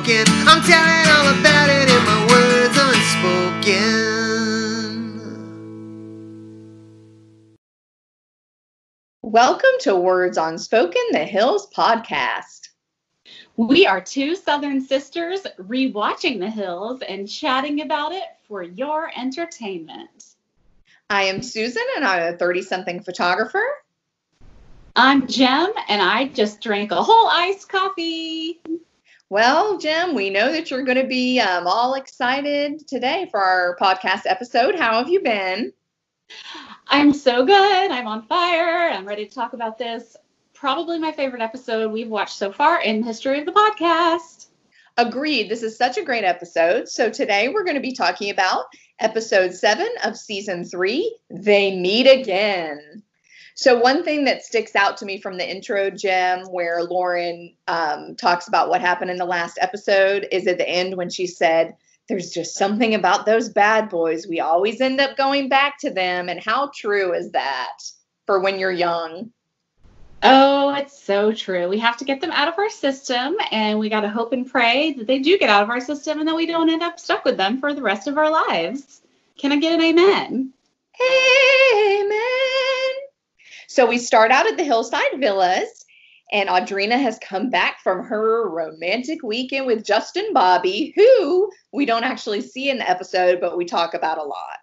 Unspoken. I'm telling all about it in my Words Unspoken. Welcome to Words Unspoken, the Hills podcast. We are two Southern sisters rewatching The Hills and chatting about it for your entertainment. I am Susan, and I'm a 30-something photographer. I'm Jem, and I just drank a whole iced coffee. Well, Jem, we know that you're going to be all excited today for our podcast episode. How have you been? I'm so good. I'm on fire. I'm ready to talk about this. Probably my favorite episode we've watched so far in the history of the podcast. Agreed. This is such a great episode. So today we're going to be talking about episode 7 of season 3, They Meet Again. So one thing that sticks out to me from the intro, Jem, where Lauren talks about what happened in the last episode, is at the end when she said, there's just something about those bad boys. We always end up going back to them. And how true is that for when you're young? Oh, it's so true. We have to get them out of our system, and we got to hope and pray that they do get out of our system and that we don't end up stuck with them for the rest of our lives. Can I get an amen? Amen. So we start out at the Hillside Villas, and Audrina has come back from her romantic weekend with Justin Bobby, who we don't actually see in the episode, but we talk about a lot.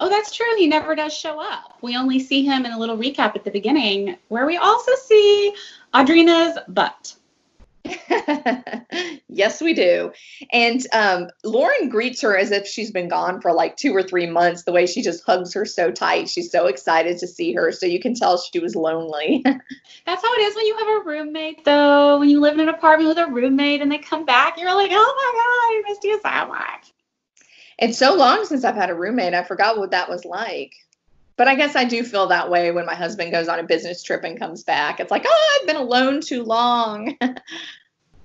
Oh, that's true. He never does show up. We only see him in a little recap at the beginning where we also see Audrina's butt. Yes, we do. And Lauren greets her as if she's been gone for like 2 or 3 months, the way she just hugs her so tight. She's so excited to see her. So you can tell she was lonely. That's how it is when you have a roommate, though. When you live in an apartment with a roommate and they come back, you're like, oh my God, I missed you so much. It's so long since I've had a roommate. I forgot what that was like. But I guess I do feel that way when my husband goes on a business trip and comes back. It's like, oh, I've been alone too long.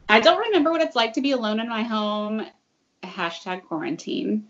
I don't remember what it's like to be alone in my home. #quarantine.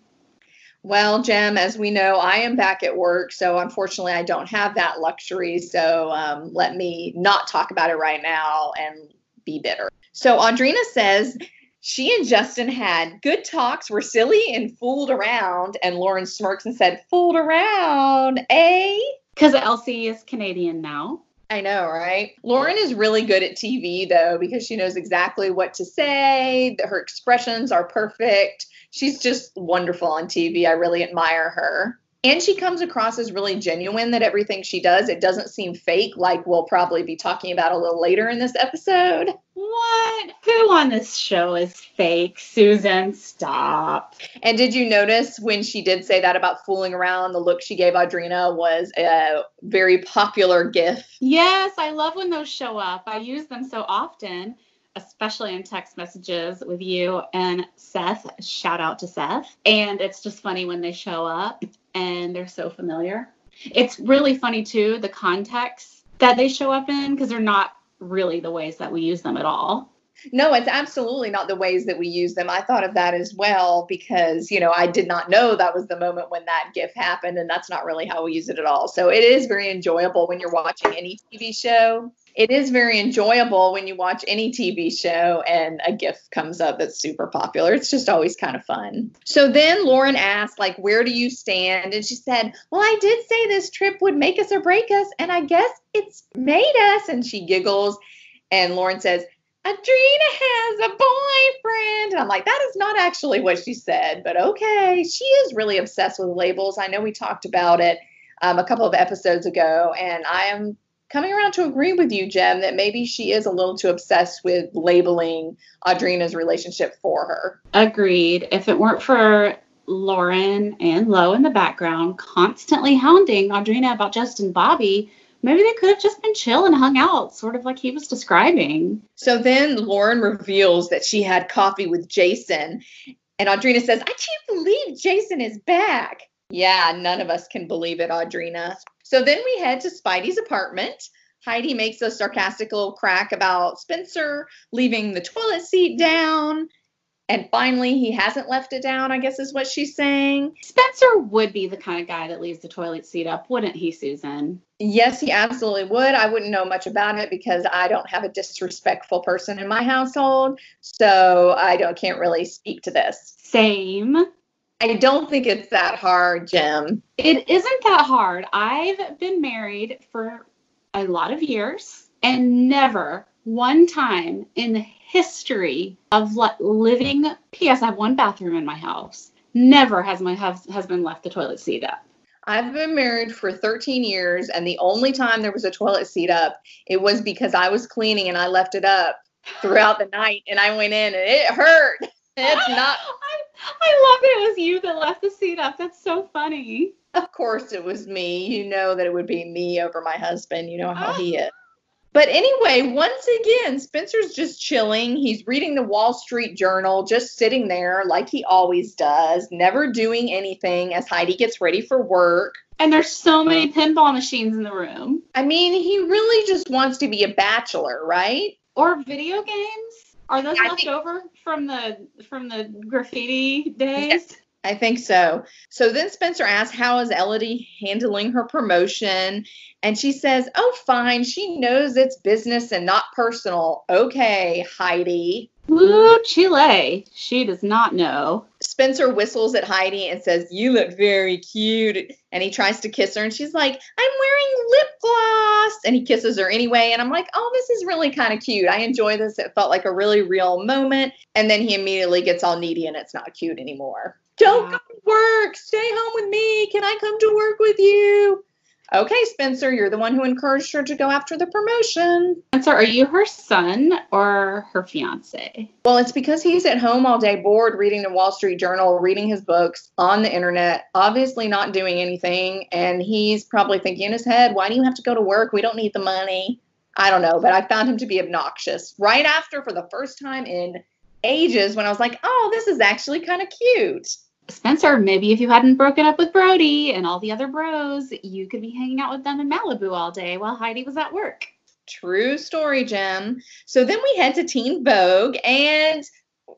Well, Jem, as we know, I am back at work. So unfortunately, I don't have that luxury. So let me not talk about it right now and be bitter. So Audrina says she and Justin had good talks, were silly and fooled around. And Lauren smirks and said, fooled around, eh? Because Elsie is Canadian now. I know, right? Lauren is really good at TV, though, because she knows exactly what to say. Her expressions are perfect. She's just wonderful on TV. I really admire her. And she comes across as really genuine, that everything she does, it doesn't seem fake, like we'll probably be talking about a little later in this episode. What? Who on this show is fake? Susan, stop. And did you notice when she did say that about fooling around, the look she gave Audrina was a very popular gif? Yes, I love when those show up. I use them so often, especially in text messages with you and Seth. Shout out to Seth. And it's just funny when they show up and they're so familiar. It's really funny, too, the context that they show up in, because they're not really the ways that we use them at all. No, it's absolutely not the ways that we use them. I thought of that as well because, I did not know that was the moment when that gif happened, and that's not really how we use it at all. So it is very enjoyable when you're watching any TV show. It is very enjoyable when you watch any TV show and a gif comes up that's super popular. It's just always kind of fun. So then Lauren asked, where do you stand? And she said, well, I did say this trip would make us or break us, and I guess it's made us. And she giggles, and Lauren says, Audrina has a boyfriend. And I'm like, that is not actually what she said, but okay. She is really obsessed with labels. I know we talked about it a couple of episodes ago, and I am coming around to agree with you, Jem, that maybe she is a little too obsessed with labeling Audrina's relationship for her. Agreed. If it weren't for Lauren and Lo in the background constantly hounding Audrina about Justin Bobby, maybe they could have just been chill and hung out, sort of like he was describing. So then Lauren reveals that she had coffee with Jason, and Audrina says, I can't believe Jason is back. Yeah, none of us can believe it, Audrina. So then we head to Spidey's apartment. Heidi makes a sarcastic little crack about Spencer leaving the toilet seat down. And finally, he hasn't left it down, I guess is what she's saying. Spencer would be the kind of guy that leaves the toilet seat up, wouldn't he, Susan? Yes, he absolutely would. I wouldn't know much about it because I don't have a disrespectful person in my household. So can't really speak to this. Same. I don't think it's that hard, Jim. It isn't that hard. I've been married for a lot of years and never one time in the history of living, P.S. I have one bathroom in my house. Never has my husband left the toilet seat up. I've been married for 13 years, and the only time there was a toilet seat up, it was because I was cleaning and I left it up throughout the night, and I went in and it hurt. It's not. I love it was you that left the seat up. That's so funny. Of course it was me. You know that it would be me over my husband. You know how he is. But anyway, once again, Spencer's just chilling. He's reading the Wall Street Journal, just sitting there like he always does, never doing anything as Heidi gets ready for work. And there's so many pinball machines in the room. I mean, he really just wants to be a bachelor, right? Or video games? Are those left over from the graffiti days? Yes. I think so. So then Spencer asks, how is Elodie handling her promotion? And she says, oh, fine. She knows it's business and not personal. Okay, Heidi. Ooh, Chile. She does not know. Spencer whistles at Heidi and says, you look very cute. And he tries to kiss her. And she's like, I'm wearing lip gloss. And he kisses her anyway. And I'm like, oh, this is really kind of cute. I enjoy this. It felt like a really real moment. And then he immediately gets all needy and it's not cute anymore. Don't go to work. Stay home with me. Can I come to work with you? Okay, Spencer, you're the one who encouraged her to go after the promotion. Spencer, are you her son or her fiance? Well, it's because he's at home all day bored reading the Wall Street Journal, reading his books on the internet, obviously not doing anything. And he's probably thinking in his head, why do you have to go to work? We don't need the money. I don't know, but I found him to be obnoxious. Right after, for the first time in ages, when I was like, oh, this is actually kind of cute. Spencer, maybe if you hadn't broken up with Brody and all the other bros, you could be hanging out with them in Malibu all day while Heidi was at work. True story, Jem. So then we head to Teen Vogue, and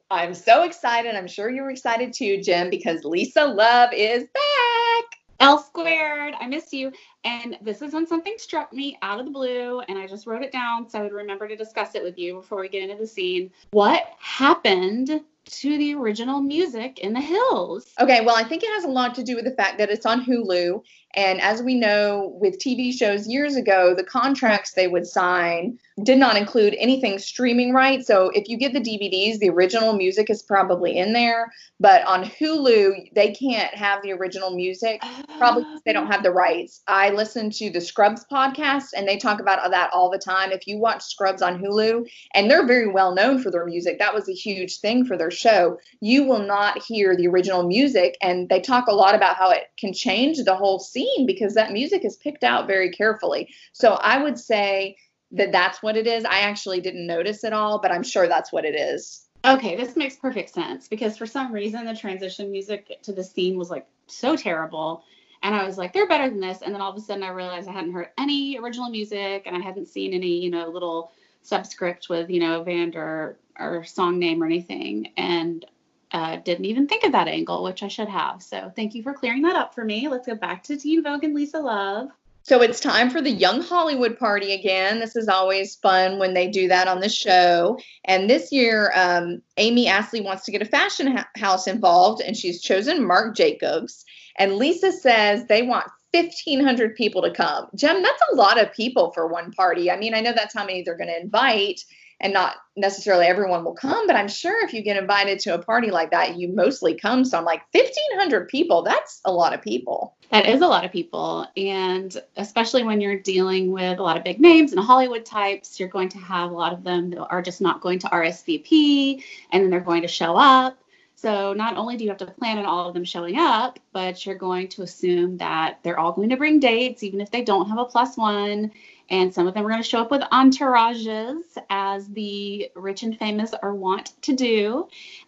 I'm so excited. I'm sure you're excited too, Jem, because Lisa Love is back. L squared, I miss you. And this is when something struck me out of the blue, and I just wrote it down so I would remember to discuss it with you before we get into the scene. What happened to the original music in the Hills? Okay, well, I think it has a lot to do with the fact that it's on Hulu. And as we know, with TV shows years ago, the contracts they would sign did not include anything streaming rights. So if you get the DVDs, the original music is probably in there. But on Hulu, they can't have the original music, probably because they don't have the rights. I listen to the Scrubs podcast, and they talk about that all the time. If you watch Scrubs on Hulu, and they're very well known for their music, that was a huge thing for their show, you will not hear the original music. And they talk a lot about how it can change the whole scene because that music is picked out very carefully. So I would say that that's what it is. I actually didn't notice it all, but I'm sure that's what it is. Okay, this makes perfect sense because for some reason the transition music to the scene was like so terrible. And I was like, they're better than this. And then all of a sudden I realized I hadn't heard any original music and I hadn't seen any, little subscript with, band or song name or anything. And didn't even think of that angle, which I should have. So thank you for clearing that up for me. Let's go back to Teen Vogue and Lisa Love. So it's time for the Young Hollywood party again. This is always fun when they do that on the show. And this year, Amy Astley wants to get a fashion house involved, and she's chosen Marc Jacobs. And Lisa says they want 1,500 people to come. Jem, that's a lot of people for one party. I mean, I know that's how many they're going to invite, and not necessarily everyone will come, but I'm sure if you get invited to a party like that, you mostly come. So I'm like, 1,500 people, that's a lot of people. That is a lot of people. And especially when you're dealing with a lot of big names and Hollywood types, you're going to have a lot of them that are just not going to RSVP, and then they're going to show up. So not only do you have to plan on all of them showing up, but you're going to assume that they're all going to bring dates, even if they don't have a plus one. And some of them are going to show up with entourages, as the rich and famous are wont to do.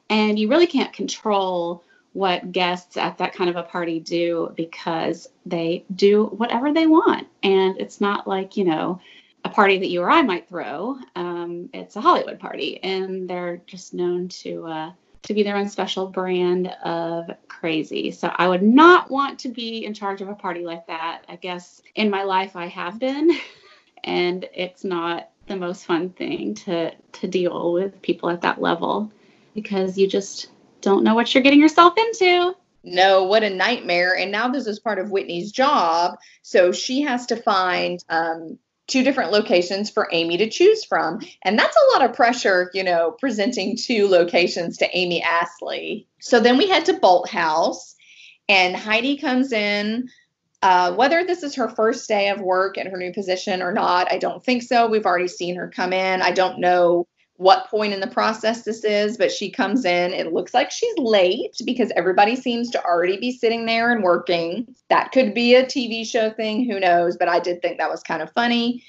And you really can't control what guests at that kind of a party do because they do whatever they want. And it's not like, a party that you or I might throw. It's a Hollywood party, and they're just known to to be their own special brand of crazy. So I would not want to be in charge of a party like that. I guess in my life I have been, and it's not the most fun thing to deal with people at that level, because you just don't know what you're getting yourself into. No, what a nightmare. And now this is part of Whitney's job. So she has to find 2 different locations for Amy to choose from. And that's a lot of pressure, presenting 2 locations to Amy Astley. So then we head to Bolt House, and Heidi comes in. Whether this is her first day of work in her new position or not, I don't think so. We've already seen her come in. I don't know what point in the process this is, but she comes in. It looks like she's late because everybody seems to already be sitting there and working. That could be a TV show thing. Who knows? But I did think that was kind of funny.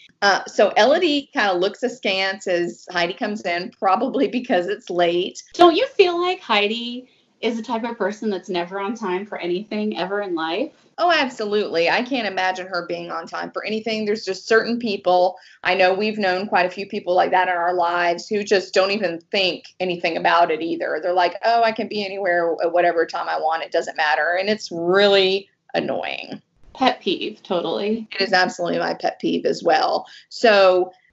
So Elodie kind of looks askance as Heidi comes in, probably because it's late. Don't you feel like Heidi is the type of person that's never on time for anything ever in life? Oh, absolutely. I can't imagine her being on time for anything. There's just certain people. I know we've known quite a few people like that in our lives who just don't even think anything about it either. They're like, oh, I can be anywhere at whatever time I want. It doesn't matter. And it's really annoying. Pet peeve, totally. It is absolutely my pet peeve as well.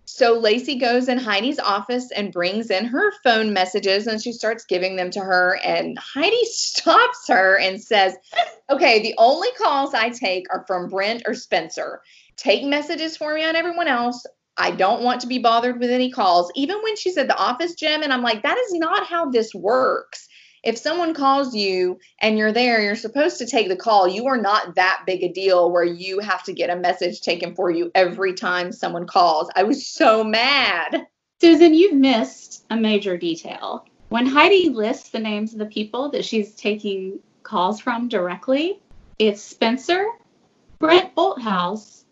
So Lacey goes in Heidi's office and brings in her phone messages, and she starts giving them to her, and Heidi stops her and says, okay, the only calls I take are from Brent or Spencer. Take messages for me on everyone else. I don't want to be bothered with any calls. Even when she's at the office, Jim, and I'm like, that is not how this works. If someone calls you and you're there, you're supposed to take the call. You are not that big a deal where you have to get a message taken for you every time someone calls. I was so mad. Susan, you've missed a major detail. When Heidi lists the names of the people that she's taking calls from directly, it's Spencer, Brent Bolthouse,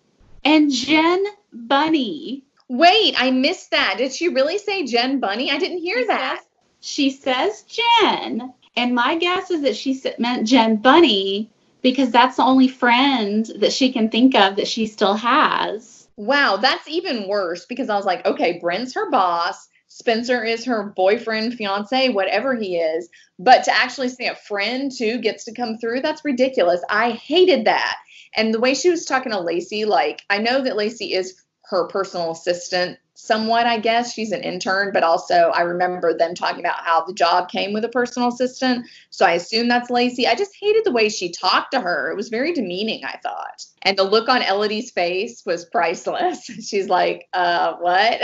and Jen Bunny. Wait, I missed that. Did she really say Jen Bunny? I didn't hear that. She says Jen, and my guess is that she meant Jen Bunny because that's the only friend that she can think of that she still has. Wow, that's even worse because I was like, okay, Brent's her boss. Spencer is her boyfriend, fiance, whatever he is. But to actually say a friend, too, gets to come through, that's ridiculous. I hated that. And the way she was talking to Lacey, like, I know that Lacey is her personal assistant somewhat, I guess. She's an intern, but also I remember them talking about how the job came with a personal assistant. So I assume that's Lacey. I just hated the way she talked to her. It was very demeaning, I thought. And the look on Elodie's face was priceless. She's like, what?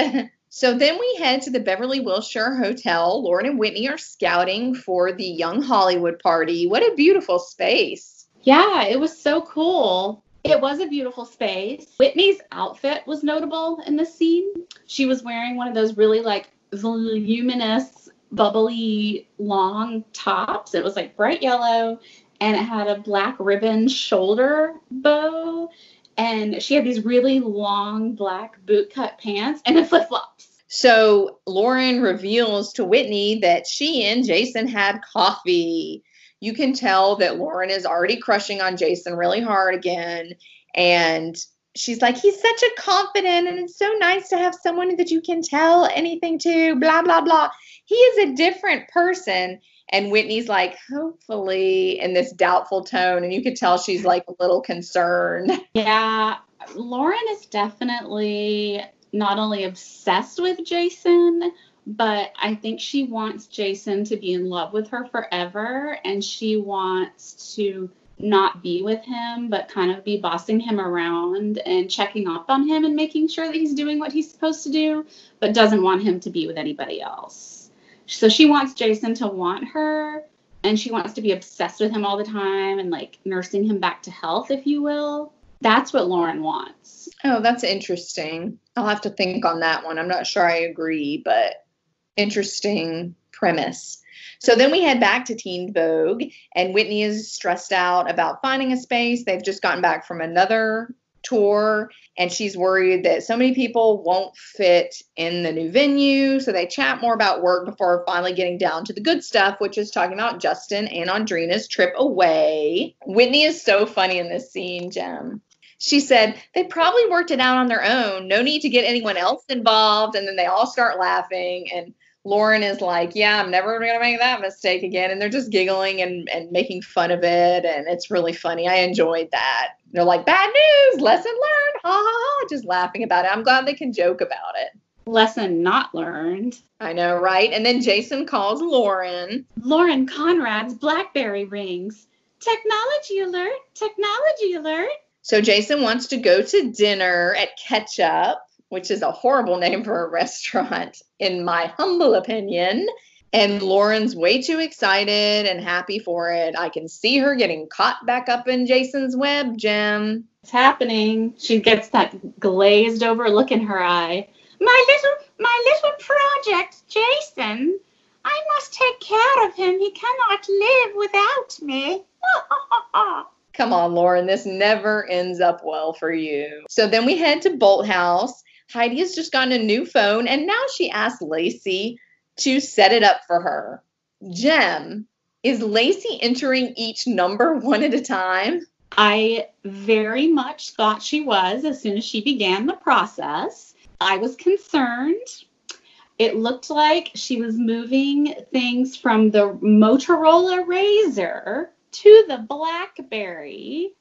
So then we head to the Beverly Wilshire Hotel. Lauren and Whitney are scouting for the Young Hollywood party. What a beautiful space. Yeah, it was so cool. It was a beautiful space. Whitney's outfit was notable in this scene. She was wearing one of those really like voluminous, bubbly, long tops. It was like bright yellow, and it had a black ribbon shoulder bow. And she had these really long black bootcut pants and flip-flops. So Lauren reveals to Whitney that she and Jason had coffee. You can tell that Lauren is already crushing on Jason really hard again. And she's like, he's such a confident, and it's so nice to have someone that you can tell anything to, blah, blah, blah. He is a different person. And Whitney's like, hopefully, in this doubtful tone. And you could tell she's like a little concerned. Yeah, Lauren is definitely not only obsessed with Jason, but I think she wants Jason to be in love with her forever. And she wants to not be with him, but kind of be bossing him around and checking up on him and making sure that he's doing what he's supposed to do, but doesn't want him to be with anybody else. So she wants Jason to want her, and she wants to be obsessed with him all the time and like nursing him back to health, if you will. That's what Lauren wants. Oh, that's interesting. I'll have to think on that one. I'm not sure I agree, but interesting premise. So then we head back to Teen Vogue, and Whitney is stressed out about finding a space. They've just gotten back from another tour, and she's worried that so many people won't fit in the new venue. So they chat more about work before finally getting down to the good stuff, which is talking about Justin and Andrina's trip away. Whitney is so funny in this scene, Jem. She said, they probably worked it out on their own. No need to get anyone else involved. And then they all start laughing. And Lauren is like, yeah, I'm never going to make that mistake again. And they're just giggling and making fun of it. And it's really funny. I enjoyed that. They're like, bad news, lesson learned, ha ha ha, just laughing about it. I'm glad they can joke about it. Lesson not learned. I know, right? And then Jason calls Lauren. Lauren Conrad's BlackBerry rings. Technology alert, technology alert. So Jason wants to go to dinner at Ketchup, which is a horrible name for a restaurant, in my humble opinion. And Lauren's way too excited and happy for it. I can see her getting caught back up in Jason's web, Jem. It's happening. She gets that glazed over look in her eye. My little project, Jason. I must take care of him. He cannot live without me. Come on, Lauren. This never ends up well for you. So then we head to Bolt House. Heidi has just gotten a new phone, and now she asks Lacey to set it up for her. Jem, is Lacey entering each number one at a time? I very much thought she was as soon as she began the process. I was concerned. It looked like she was moving things from the Motorola Razr to the BlackBerry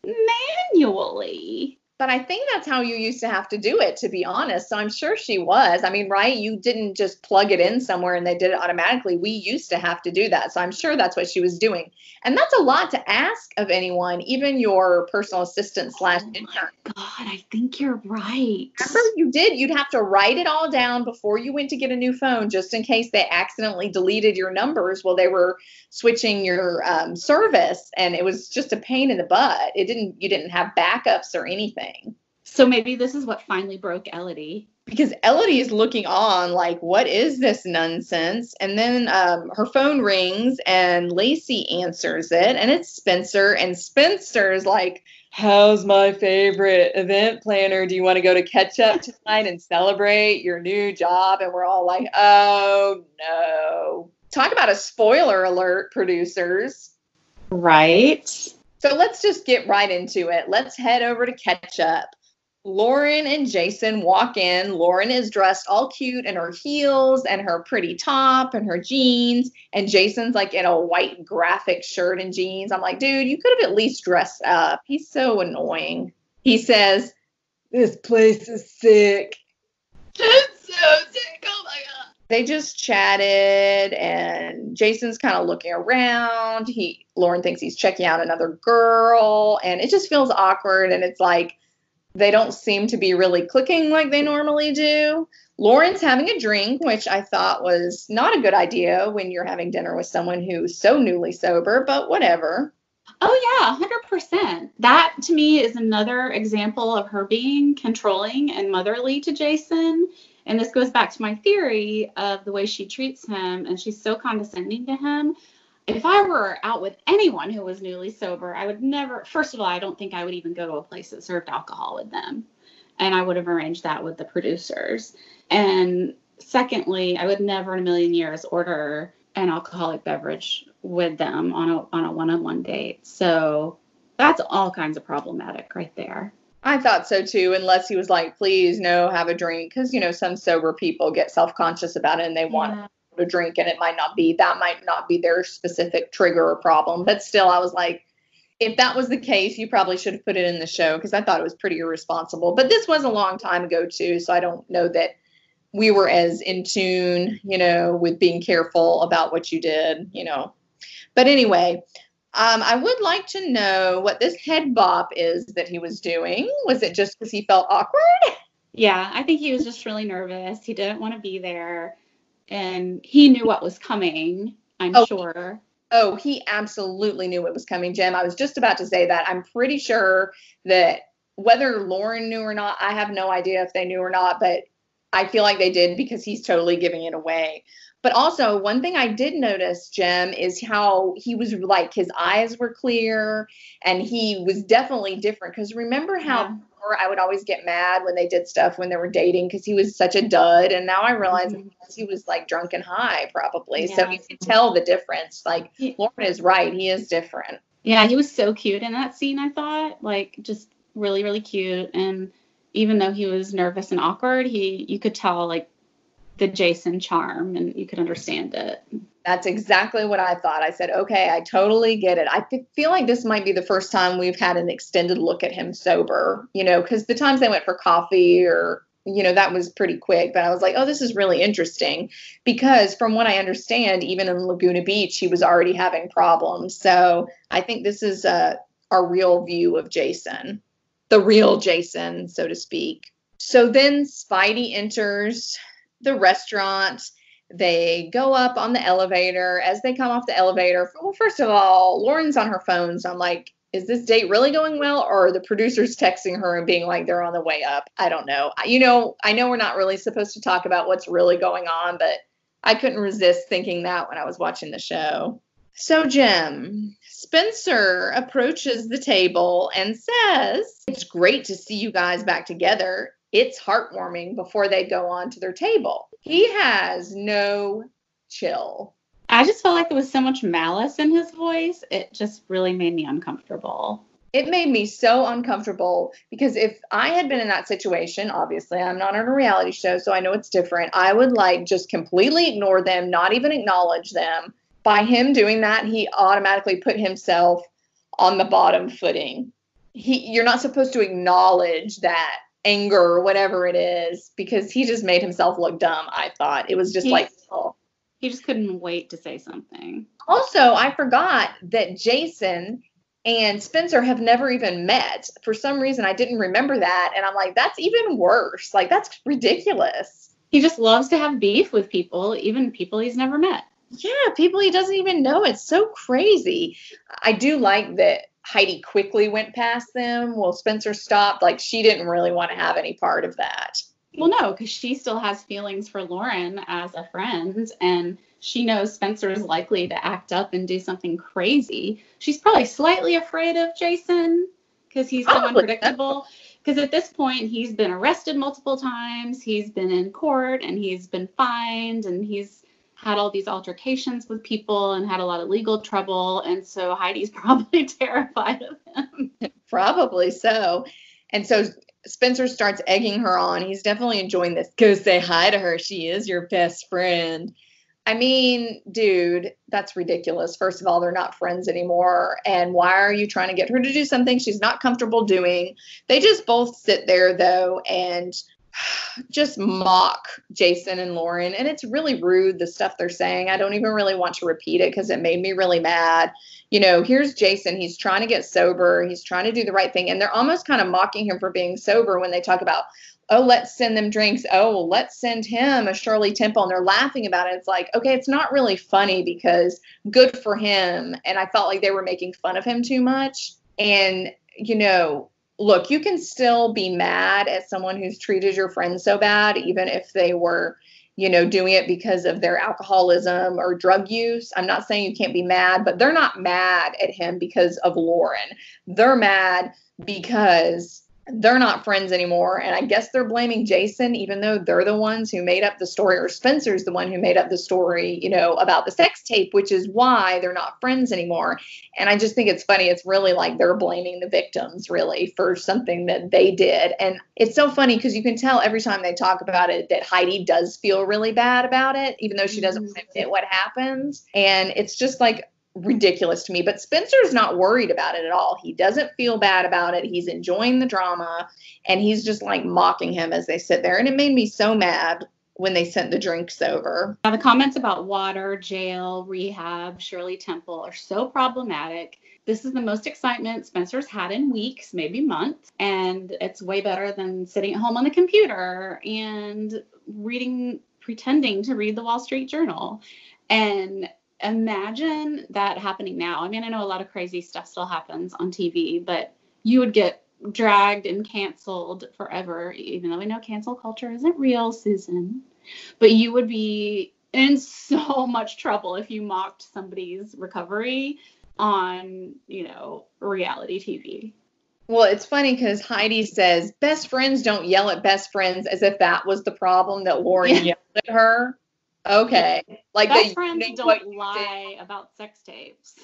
manually. But I think that's how you used to have to do it, to be honest. So I'm sure she was. I mean, right? You didn't just plug it in somewhere and they did it automatically. We used to have to do that. So I'm sure that's what she was doing. And that's a lot to ask of anyone, even your personal assistant / intern. God, I think you're right. Remember, you'd have to write it all down before you went to get a new phone, just in case they accidentally deleted your numbers while they were switching your service. And it was just a pain in the butt. You didn't have backups or anything. So maybe this is what finally broke Elodie. Because Elodie is looking on like, what is this nonsense? And then her phone rings and Lacey answers it. And it's Spencer. And Spencer's like, how's my favorite event planner? Do you want to go to Ketchup tonight and celebrate your new job? And we're all like, oh, no. Talk about a spoiler alert, producers. Right. So let's just get right into it. Let's head over to Ketchup. Lauren and Jason walk in. Lauren is dressed all cute in her heels and her pretty top and her jeans. And Jason's like in a white graphic shirt and jeans. I'm like, dude, you could have at least dressed up. He's so annoying. He says, this place is sick. It's so sick. Oh my God. They just chatted and Jason's kind of looking around. Lauren thinks he's checking out another girl and it just feels awkward. And it's like, they don't seem to be really clicking like they normally do. Lauren's having a drink, which I thought was not a good idea when you're having dinner with someone who's so newly sober, but whatever. Oh, yeah, 100%. That, to me, is another example of her being controlling and motherly to Jason. And this goes back to my theory of the way she treats him, and she's so condescending to him. If I were out with anyone who was newly sober, I would never, first of all, I don't think I would even go to a place that served alcohol with them. And I would have arranged that with the producers. And secondly, I would never in a million years order an alcoholic beverage with them on a one-on-one date. So that's all kinds of problematic right there. I thought so too, unless he was like, please, no, have a drink. Because, some sober people get self-conscious about it and they want to drink, and that might not be their specific trigger or problem. But still, I was like, if that was the case, you probably should have put it in the show, because I thought it was pretty irresponsible. But this was a long time ago too, so I don't know that we were as in tune, with being careful about what you did, But anyway, I would like to know what this head bop is that he was doing. Was it just because he felt awkward? Yeah, I think he was just really nervous. He didn't want to be there. And he knew what was coming, I'm sure. Oh, he absolutely knew what was coming, Jem. I was just about to say that. I'm pretty sure that whether Lauren knew or not, I have no idea if they knew or not, but I feel like they did, because he's totally giving it away. But also, one thing I did notice, Jem, is how he was like, his eyes were clear and he was definitely different. Because remember how I would always get mad when they did stuff when they were dating because he was such a dud. And now I realize he was like drunk and high probably. Yeah. So you can tell the difference. Like Lauren is right. He is different. Yeah, he was so cute in that scene, I thought. Like just really, really cute. And even though he was nervous and awkward, you could tell like the Jason charm and you could understand it. That's exactly what I thought. I said, okay, I totally get it. I feel like this might be the first time we've had an extended look at him sober, because the times they went for coffee or, that was pretty quick. But I was like, oh, this is really interesting because from what I understand, even in Laguna Beach, he was already having problems. So I think this is our real view of Jason, the real Jason, so to speak. So then Spidey enters the restaurant. They go up on the elevator. As they come off the elevator, well, first of all, Lauren's on her phone. So I'm like, is this date really going well? Or are the producers texting her and being like, they're on the way up? I don't know. I know we're not really supposed to talk about what's really going on, but I couldn't resist thinking that when I was watching the show. So, Jim, Spencer approaches the table and says, it's great to see you guys back together. It's heartwarming before they go on to their table. He has no chill. I just felt like there was so much malice in his voice. It just really made me uncomfortable. It made me so uncomfortable because if I had been in that situation, obviously I'm not on a reality show, so I know it's different. I would just completely ignore them, not even acknowledge them. By him doing that, he automatically put himself on the bottom footing. You're not supposed to acknowledge that anger or whatever it is because he just made himself look dumb, I thought. It was just He just couldn't wait to say something. Also, I forgot that Jason and Spencer have never even met. For some reason, I didn't remember that. And I'm like, that's even worse. That's ridiculous. He just loves to have beef with people, even people he's never met. Yeah, people he doesn't even know. It's so crazy. I do like that Heidi quickly went past them. Well, Spencer stopped. She didn't really want to have any part of that. Well, no, because she still has feelings for Lauren as a friend, and she knows Spencer's likely to act up and do something crazy. She's probably slightly afraid of Jason because he's so unpredictable. Because at this point, he's been arrested multiple times. He's been in court, and he's been fined, and he's had all these altercations with people and had a lot of legal trouble. And so Heidi's probably terrified of him. Probably so. And so Spencer starts egging her on. He's definitely enjoying this. Go say hi to her. She is your best friend. I mean, dude, that's ridiculous. First of all, they're not friends anymore. And why are you trying to get her to do something she's not comfortable doing? They just both sit there, though, and just mock Jason and Lauren. And it's really rude, the stuff they're saying. I don't even really want to repeat it because it made me really mad. Here's Jason. He's trying to get sober. He's trying to do the right thing. And they're almost kind of mocking him for being sober when they talk about, oh, let's send them drinks. Oh, let's send him a Shirley Temple. And they're laughing about it. It's like, okay, it's not really funny because good for him. And I felt like they were making fun of him too much. And, look, you can still be mad at someone who's treated your friend so bad, even if they were, doing it because of their alcoholism or drug use. I'm not saying you can't be mad, but they're not mad at him because of Lauren. They're mad because they're not friends anymore. And I guess they're blaming Jason, even though they're the ones who made up the story, or Spencer's the one who made up the story, about the sex tape, which is why they're not friends anymore. And I just think it's funny. It's really like they're blaming the victims really for something that they did. And it's so funny because you can tell every time they talk about it that Heidi does feel really bad about it, even though she doesn't want to admit what happens. And it's just ridiculous to me, but Spencer's not worried about it at all. He doesn't feel bad about it. He's enjoying the drama, and he's just mocking him as they sit there. And it made me so mad when they sent the drinks over. Now, the comments about water, jail, rehab, Shirley Temple are so problematic. This is the most excitement Spencer's had in weeks, maybe months, and it's way better than sitting at home on the computer and pretending to read the Wall Street Journal. And imagine that happening now. I mean, I know a lot of crazy stuff still happens on TV, but you would get dragged and canceled forever, even though we know cancel culture isn't real, Susan. But you would be in so much trouble if you mocked somebody's recovery on, reality TV. Well, it's funny because Heidi says best friends don't yell at best friends, as if that was the problem that Lauren yelled at her. Okay. Best friends don't lie about sex tapes.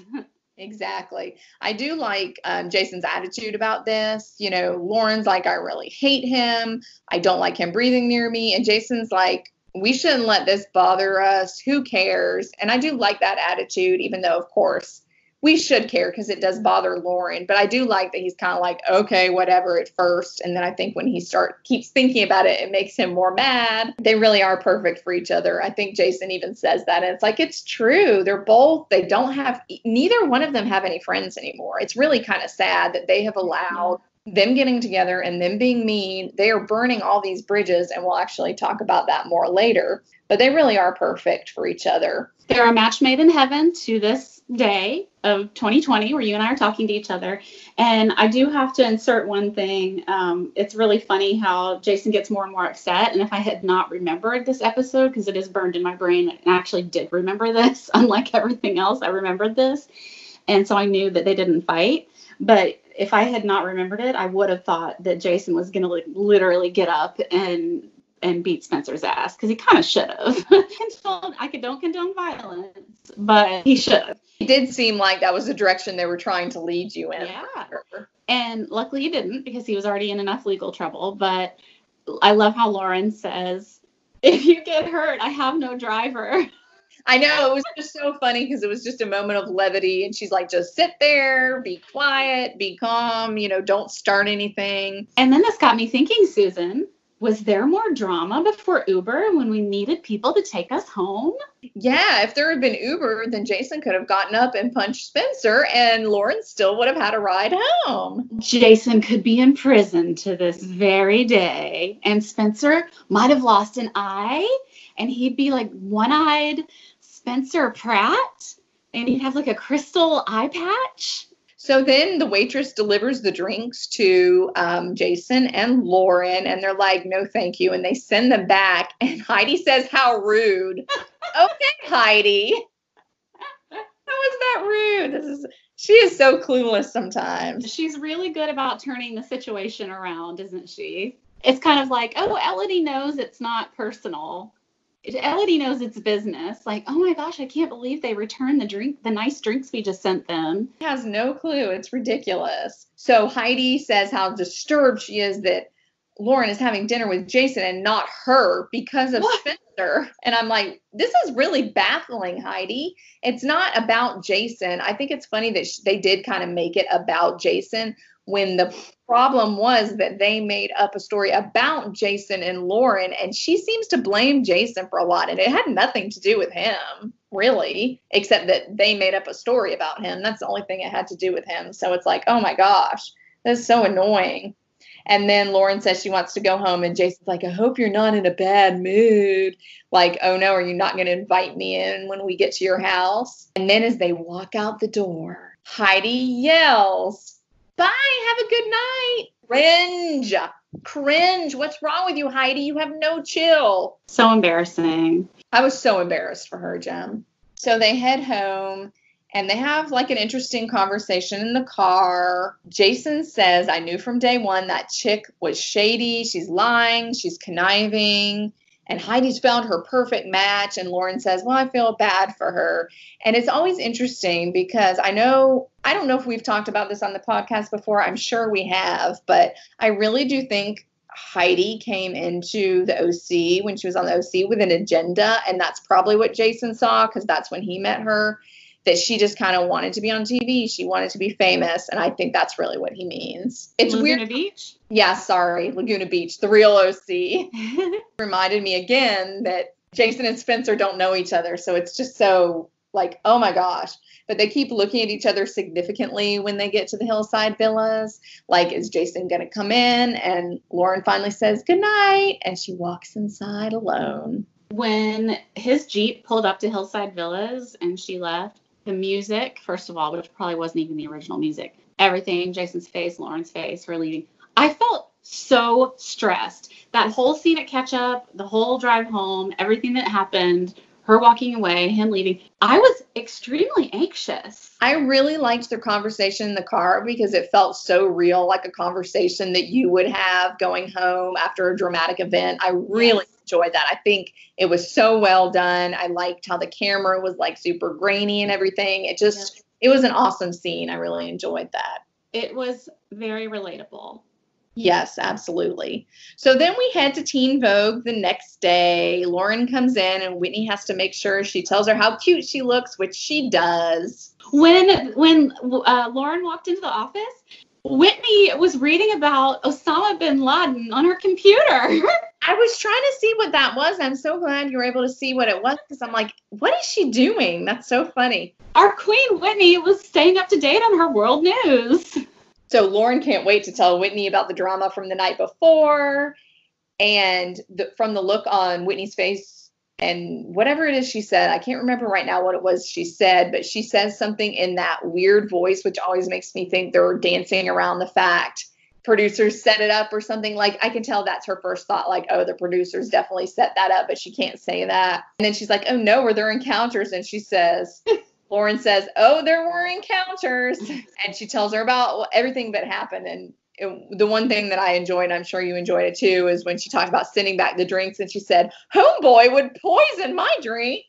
Exactly. I do like Jason's attitude about this. Lauren's like, I really hate him. I don't like him breathing near me. And Jason's like, we shouldn't let this bother us. Who cares? And I do like that attitude, even though, of course, we should care because it does bother Lauren. But I do like that he's kind of like, okay, whatever at first. And then I think when he keeps thinking about it, it makes him more mad. They really are perfect for each other. I think Jason even says that. And it's like, it's true. They don't have, neither one of them have any friends anymore. It's really kind of sad that they have allowed them getting together and them being mean. They are burning all these bridges, and we'll actually talk about that more later. But they really are perfect for each other. They're a match made in heaven to this day of 2020 where you and I are talking to each other. And I do have to insert one thing. It's really funny how Jason gets more and more upset. And if I had not remembered this episode, because it is burned in my brain, and I actually did remember this, unlike everything else, I remembered this. And so I knew that they didn't fight. But if I had not remembered it, I would have thought that Jason was going to literally get up and beat Spencer's ass, because he kind of should have. I don't condone violence, but he should have. It did seem like that was the direction they were trying to lead you in. Yeah. And luckily he didn't, because he was already in enough legal trouble. But I love how Lauren says, if you get hurt, I have no driver. I know, it was just so funny because it was just a moment of levity. And she's like, just sit there, be quiet, be calm, don't start anything. And then this got me thinking, Susan, was there more drama before Uber when we needed people to take us home? Yeah, if there had been Uber, then Jason could have gotten up and punched Spencer, and Lauren still would have had a ride home. Jason could be in prison to this very day, and Spencer might have lost an eye, and he'd be like one-eyed Spencer Pratt, and he'd have like a crystal eye patch. So then the waitress delivers the drinks to Jason and Lauren, and they're like, no, thank you. And they send them back. And Heidi says, how rude. Okay, Heidi. How is that rude? She is so clueless sometimes. She's really good about turning the situation around, isn't she? It's kind of like, oh, Elodie knows it's not personal. Elodie knows it's business. Like, oh my gosh, I can't believe they returned the nice drinks we just sent them. She has no clue. It's ridiculous. So Heidi says how disturbed she is that Lauren is having dinner with Jason and not her because of Spencer. And I'm like, this is really baffling, Heidi. It's not about Jason. I think it's funny that they did kind of make it about Jason, when the problem was that they made up a story about Jason and Lauren, and she seems to blame Jason for a lot, and it had nothing to do with him, really, except that they made up a story about him. That's the only thing it had to do with him. So it's like, oh my gosh, that's so annoying. And then Lauren says she wants to go home, and Jason's like, I hope you're not in a bad mood. Like, oh no, are you not going to invite me in when we get to your house? And then as they walk out the door, Heidi yells, bye, have a good night. Cringe. What's wrong with you, Heidi? You have no chill. So embarrassing. I was so embarrassed for her, Jem. So they head home, and they have like an interesting conversation in the car. Jason says, I knew from day one that chick was shady. She's lying. She's conniving. And Heidi's found her perfect match. And Lauren says, well, I feel bad for her. And it's always interesting because I don't know if we've talked about this on the podcast before. I'm sure we have. But I really do think Heidi came into the OC when she was on the OC with an agenda. And that's probably what Jason saw, because that's when he met her, that she just kind of wanted to be on TV. She wanted to be famous. And I think that's really what he means. It's Laguna weird. Beach? Yeah, sorry. Laguna Beach, the real OC. Reminded me again that Jason and Spencer don't know each other. So it's just so like, oh my gosh. But they keep looking at each other significantly when they get to the hillside villas. Like, is Jason going to come in? And Lauren finally says goodnight. And she walks inside alone. When his Jeep pulled up to Hillside Villas and she left, the music, first of all, which probably wasn't even the original music, everything, Jason's face, Lauren's face, her leaving, I felt so stressed. That whole scene at Ketchup, the whole drive home, everything that happened, her walking away, him leaving, I was extremely anxious. I really liked their conversation in the car because it felt so real, like a conversation that you would have going home after a dramatic event. I really enjoyed that. I think it was so well done. I liked how the camera was like super grainy and everything. It was an awesome scene. I really enjoyed that. It was very relatable. Yes, absolutely. So then we head to Teen Vogue the next day. Lauren comes in and Whitney has to make sure she tells her how cute she looks, which she does. When Lauren walked into the office, Whitney was reading about Osama bin Laden on her computer. I was trying to see what that was. I'm so glad you were able to see what it was because I'm like, what is she doing? That's so funny. Our queen Whitney was staying up to date on her world news. So Lauren can't wait to tell Whitney about the drama from the night before. And from the look on Whitney's face and whatever it is she said, I can't remember right now what it was she said, but she says something in that weird voice, which always makes me think they're dancing around the fact producers set it up or something. Like, I can tell that's her first thought, like, oh, the producers definitely set that up, but she can't say that. And then she's like, oh no, were there encounters? And she says, Lauren says, oh, there were encounters. And she tells her about everything that happened. And the one thing that I enjoyed, and I'm sure you enjoyed it too, is when she talked about sending back the drinks and she said, homeboy would poison my drink.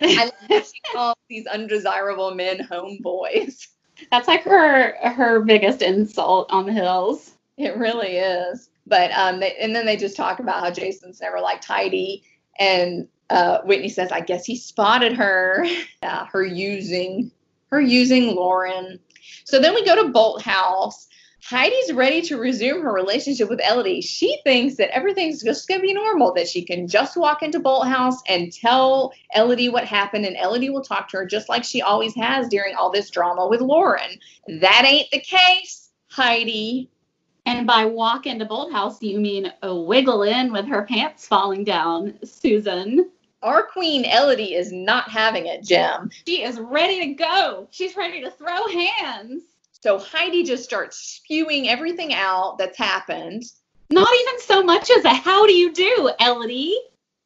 I love that she calls these undesirable men homeboys. That's like her biggest insult on the hills. It really is. But and then they just talk about how Jason's never liked Heidi. And Whitney says, I guess he spotted her. Yeah, her using Lauren. So then we go to Bolt House. Heidi's ready to resume her relationship with Elodie. She thinks that everything's just going to be normal, that she can just walk into Bolt House and tell Elodie what happened, and Elodie will talk to her just like she always has during all this drama with Lauren. That ain't the case, Heidi. And by walk into Bolt House, you mean a wiggle in with her pants falling down, Susan. Our queen Elodie is not having it, Jim. She is ready to go. She's ready to throw hands. So Heidi just starts spewing everything out that's happened. Not even so much as a how do you do, Elodie?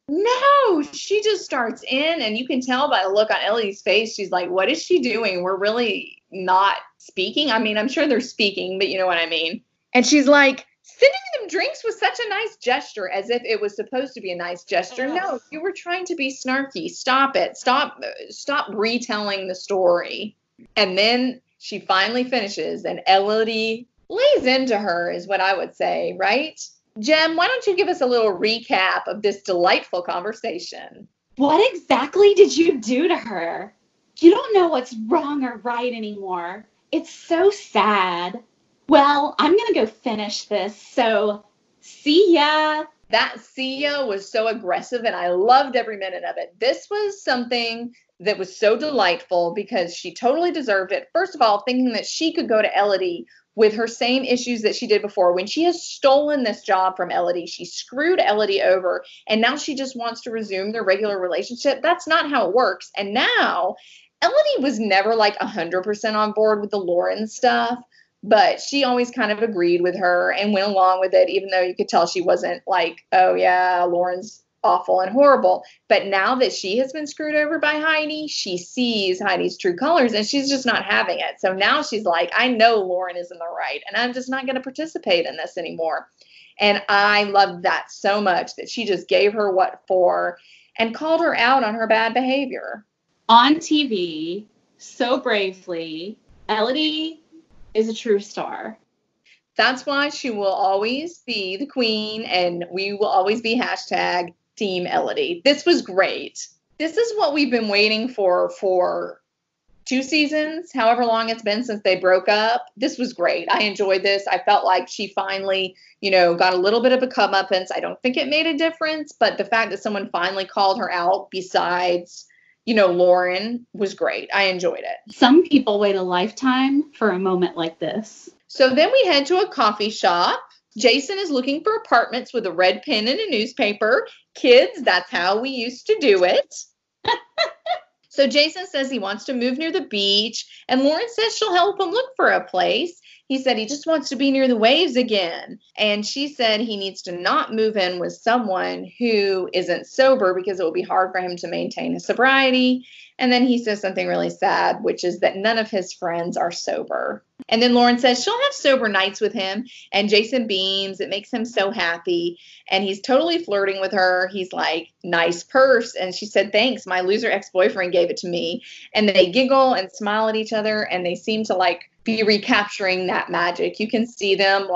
No, she just starts in, and you can tell by the look on Elodie's face, she's like, what is she doing? We're really not speaking. I mean, I'm sure they're speaking, but you know what I mean. And she's like, sending them drinks was such a nice gesture, as if it was supposed to be a nice gesture. No, you were trying to be snarky. Stop it. Stop retelling the story. And then she finally finishes, and Elodie lays into her, is what I would say, right? Jem, why don't you give us a little recap of this delightful conversation? What exactly did you do to her? You don't know what's wrong or right anymore. It's so sad. Well, I'm going to go finish this, so see ya. That see ya was so aggressive, and I loved every minute of it. This was something that was so delightful because she totally deserved it. First of all, thinking that she could go to Elodie with her same issues that she did before. When she has stolen this job from Elodie, she screwed Elodie over, and now she just wants to resume their regular relationship. That's not how it works. And now, Elodie was never like 100% on board with the Lauren stuff, but she always kind of agreed with her and went along with it, even though you could tell she wasn't like, oh yeah, Lauren's awful and horrible. But now that she has been screwed over by Heidi, she sees Heidi's true colors and she's just not having it. So now she's like, I know Lauren is in the right and I'm just not going to participate in this anymore. And I loved that so much that she just gave her what for and called her out on her bad behavior. On TV, so bravely, Elodie is a true star. That's why she will always be the queen, and we will always be hashtag Team Elodie. This was great. This is what we've been waiting for 2 seasons, however long it's been since they broke up. This was great. I enjoyed this. I felt like she finally, got a little bit of a comeuppance. I don't think it made a difference, but the fact that someone finally called her out besides Lauren was great. I enjoyed it. Some people wait a lifetime for a moment like this. So then we head to a coffee shop. Jason is looking for apartments with a red pen and a newspaper. Kids, that's how we used to do it. So Jason says he wants to move near the beach, and Lauren says she'll help him look for a place. He said he just wants to be near the waves again. And she said he needs to not move in with someone who isn't sober because it will be hard for him to maintain his sobriety. And then he says something really sad, which is that none of his friends are sober. And then Lauren says she'll have sober nights with him. And Jason beams. It makes him so happy. And he's totally flirting with her. He's like, nice purse. And she said, thanks. My loser ex-boyfriend gave it to me. And they giggle and smile at each other. And they seem to be recapturing that magic. You can see them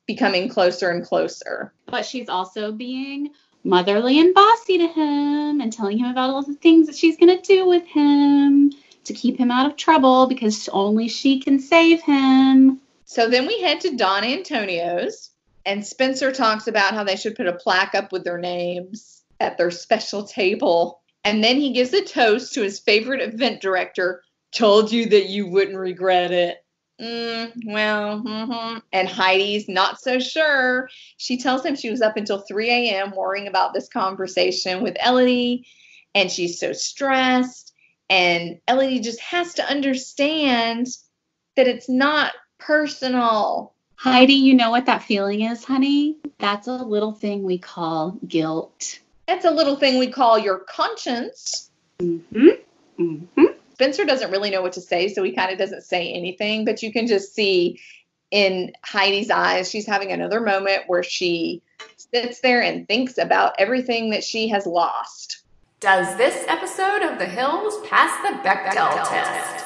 becoming closer and closer. But she's also being motherly and bossy to him and telling him about all the things that she's going to do with him to keep him out of trouble because only she can save him. So then we head to Don Antonio's, and Spencer talks about how they should put a plaque up with their names at their special table. And then he gives a toast to his favorite event director, told you that you wouldn't regret it. And Heidi's not so sure. She tells him she was up until 3 a.m. worrying about this conversation with Elodie, and she's so stressed. And Elodie just has to understand that it's not personal. Heidi, you know what that feeling is, honey? That's a little thing we call guilt. That's a little thing we call your conscience. Spencer doesn't really know what to say, so he kind of doesn't say anything, but you can just see in Heidi's eyes, she's having another moment where she sits there and thinks about everything that she has lost. Does this episode of The Hills pass the Bechdel test?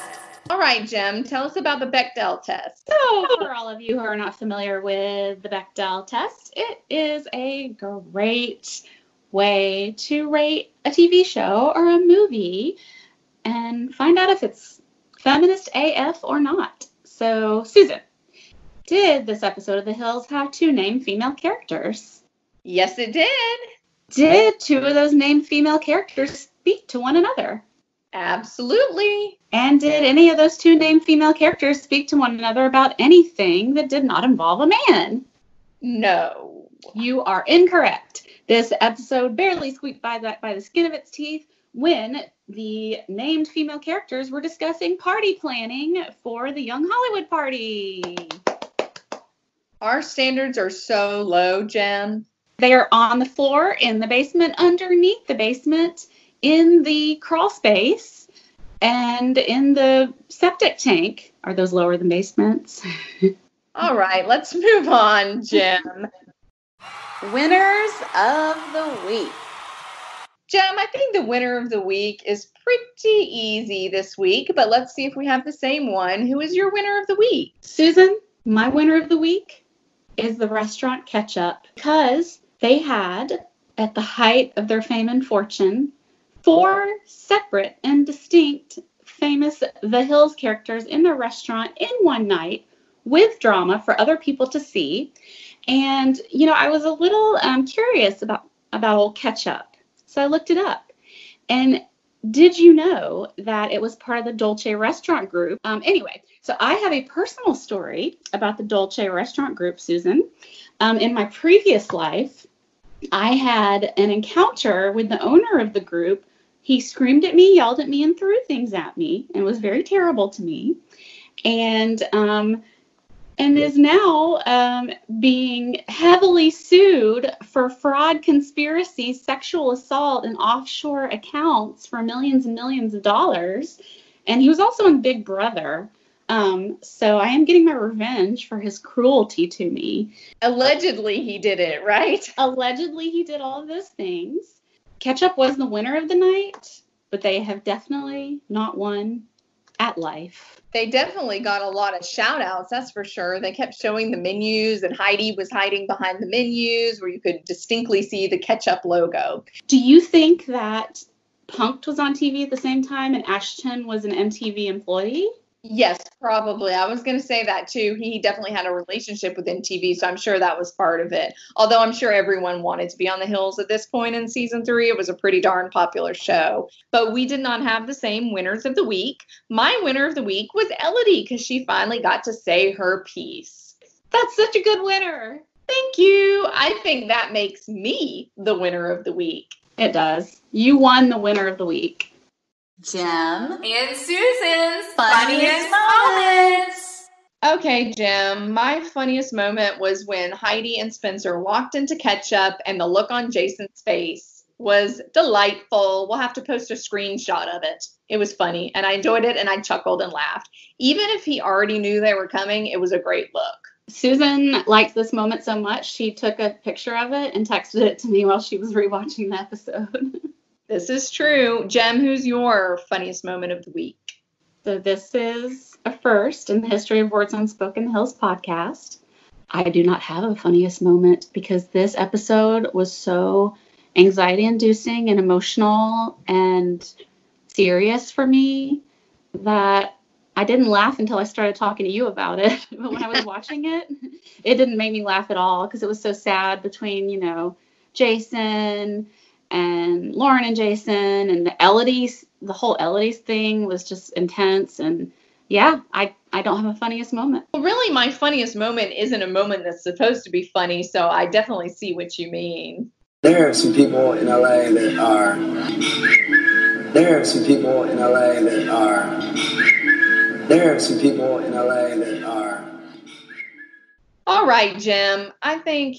All right, Jem, tell us about the Bechdel test. So, for all of you who are not familiar with the Bechdel test, it is a great way to rate a TV show or a movie and find out if it's feminist AF or not. So, Susan, did this episode of The Hills have 2 named female characters? Yes, it did. Did 2 of those named female characters speak to one another? Absolutely. And did any of those 2 named female characters speak to one another about anything that did not involve a man? No. You are incorrect. This episode barely squeaked by the skin of its teeth when the named female characters were discussing party planning for the Young Hollywood party. Our standards are so low, Jem. They are on the floor, in the basement, underneath the basement, in the crawl space, and in the septic tank. Are those lower than basements? All right, let's move on, Jem. Winners of the week. Jem, I think the winner of the week is pretty easy this week, but let's see if we have the same one. Who is your winner of the week? Susan, my winner of the week is the restaurant Ketchup, because they had, at the height of their fame and fortune, 4 separate and distinct famous The Hills characters in their restaurant in one night with drama for other people to see. And, you know, I was a little curious about old Ketchup. So I looked it up. And did you know that it was part of the Dolce restaurant group? Anyway, so I have a personal story about the Dolce restaurant group, Susan. In my previous life, I had an encounter with the owner of the group. He screamed at me, yelled at me, and threw things at me, and was very terrible to me. And is now being heavily sued for fraud, conspiracy, sexual assault, and offshore accounts for millions and millions of dollars. And he was also in Big Brother. So I am getting my revenge for his cruelty to me. Allegedly, he did it, right? Allegedly, he did all of those things. Ketchup was the winner of the night, but they have definitely not won at life. They definitely got a lot of shout outs, that's for sure. They kept showing the menus, and Heidi was hiding behind the menus where you could distinctly see the Ketchup logo. Do you think that Punk'd was on TV at the same time and Ashton was an MTV employee? Yes, probably. I was going to say that too. He definitely had a relationship with MTV, so I'm sure that was part of it. Although I'm sure everyone wanted to be on the Hills at this point in season 3. It was a pretty darn popular show. But we did not have the same winners of the week. My winner of the week was Elodie, because she finally got to say her piece. That's such a good winner. Thank you. I think that makes me the winner of the week. It does. You won the winner of the week. Jem and Susan's funniest moments. Okay, Jem, my funniest moment was when Heidi and Spencer walked into Ketchup, and the look on Jason's face was delightful. We'll have to post a screenshot of it. It was funny, and I enjoyed it, and I chuckled and laughed. Even if he already knew they were coming, it was a great look. Susan liked this moment so much, she took a picture of it and texted it to me while she was rewatching the episode. This is true. Jem, who's your funniest moment of the week? So this is a first in the history of Words Unspoken, the Hills podcast. I do not have a funniest moment because this episode was so anxiety inducing and emotional and serious for me that I didn't laugh until I started talking to you about it. But when I was watching it, it didn't make me laugh at all because it was so sad between, Jason and Lauren and Jason and the whole Elodie's thing was just intense. And yeah, I don't have a funniest moment. Well, really, my funniest moment isn't a moment that's supposed to be funny, so I definitely see what you mean. There are some people in LA that are. There are some people in LA that are. There are some people in LA that are. All right, Jim. I think,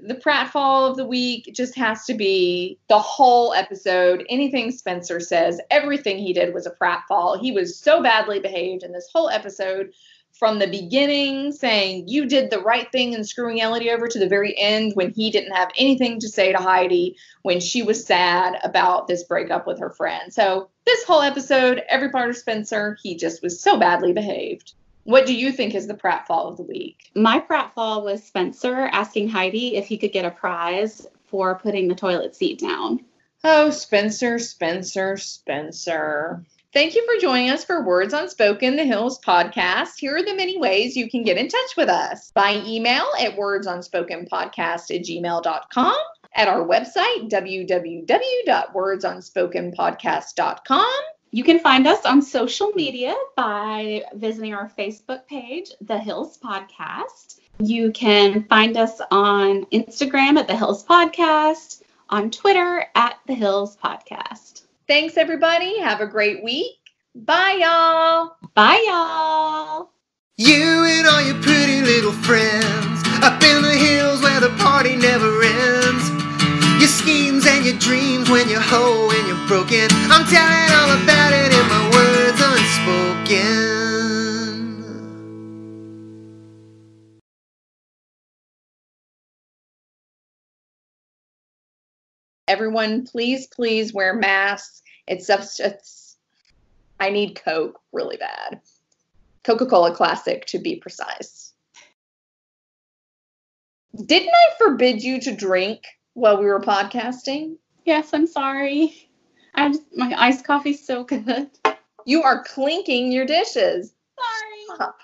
the pratfall of the week just has to be the whole episode. Anything Spencer says, everything he did was a pratfall. He was so badly behaved in this whole episode, from the beginning saying you did the right thing and screwing Elodie over to the very end when he didn't have anything to say to Heidi when she was sad about this breakup with her friend. So this whole episode, every part of Spencer, he just was so badly behaved. What do you think is the pratfall of the week? My pratfall was Spencer asking Heidi if he could get a prize for putting the toilet seat down. Oh, Spencer, Spencer, Spencer. Thank you for joining us for Words Unspoken, the Hills podcast. Here are the many ways you can get in touch with us. By email at wordsunspokenpodcast@gmail.com, at our website, www.wordsunspokenpodcast.com. You can find us on social media by visiting our Facebook page, The Hills Podcast. You can find us on Instagram at The Hills Podcast, on Twitter at The Hills Podcast. Thanks, everybody. Have a great week. Bye, y'all. Bye, y'all. You and all your pretty little friends up in the hills where the party never ends. Your schemes and your dreams when you're whole and you're broken. I'm telling all about it in my words unspoken. Everyone, please wear masks. I need Coke really bad. Coca-Cola Classic, to be precise. Didn't I forbid you to drink while we were podcasting? Yes, I'm sorry. My iced coffee's so good. You are clinking your dishes. Sorry. Stop.